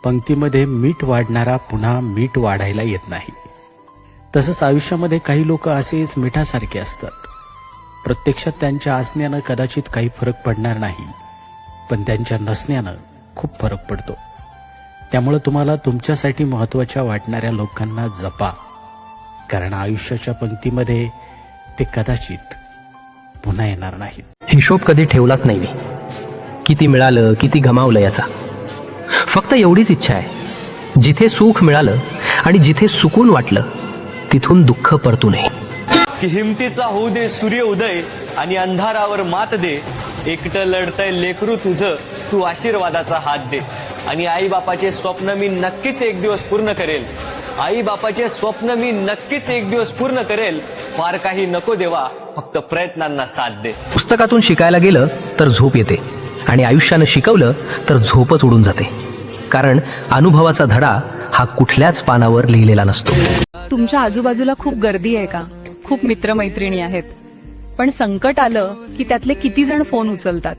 पंक्तीमध्ये मीठ वाढणारा पुन्हा मीठ वाढायला येत नाही. तसंच आयुष्यामध्ये काही लोक असेच मिठासारखे असतात. प्रत्यक्षात त्यांच्या असण्यानं कदाचित काही फरक पडणार नाही, पण त्यांच्या नसण्यानं खूप फरक पडतो. त्यामुळे तुम्हाला तुमच्यासाठी महत्त्वाच्या वाटणाऱ्या लोकांना जपा, कारण आयुष्याच्या पंक्तीमध्ये ते कदाचित पुन्हा येणार नाहीत. हिशोब कधी ठेवलाच नाही मी, किती मिळालं किती गमावलं याचा. फक्त एवढीच इच्छा आहे, जिथे सुख मिळालं आणि जिथे सुकून वाटलं तिथून दुःख परतू नये. की हिमतीचा होऊ दे सूर्य उदय आणि अंधारावर मात दे. एकटं लढतंय लेकरू तुझं, तू आशीर्वादाचा हात दे. आणि आई बापाचे स्वप्न मी नक्कीच एक दिवस पूर्ण करेल. आई बापाचे स्वप्न मी नक्कीच एक दिवस पूर्ण करेल. फार काही नको देवा, फक्त प्रयत्नांना साथ दे. पुस्तकातून शिकायला गेलं तर झोप येते आणि आयुष्यानं शिकवलं तर झोपच उडून जाते. कारण अनुभवाचा धडा हा कुठल्याच पानावर लिहिलेला नसतो. तुमच्या आजूबाजूला खूप गर्दी आहे का? खूप मित्रमैत्रिणी आहेत, पण संकट आलं की त्यातले किती जण फोन उचलतात?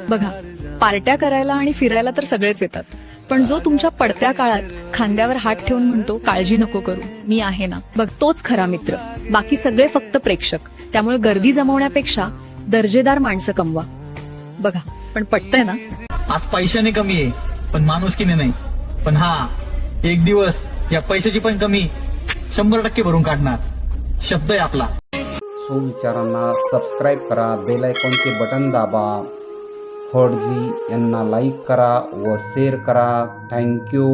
बघा, पार्ट्या करायला आणि फिरायला तर सगळेच येतात, पण जो तुमच्या पडत्या काळात खांद्यावर हात ठेवून म्हणतो काळजी नको करू, मी आहे ना, बघ तोच खरा मित्र. बाकी सगळे फक्त प्रेक्षक. त्यामुळे गर्दी जमवण्यापेक्षा दर्जेदार माणसं कमवा. बघा, पण पटतंय ना? आज पैशाने कमी आहे, पण माणुसकीने नाही. पण हा, एक दिवस या पैशाची पण कमी 100% भरून काढणार. शब्द आहे आपला. सुविचारांना सबस्क्राईब करा, बेल आयकॉनचे बटन दाबा, फडजी यांना लाईक करा व शेअर करा. थँक्यू.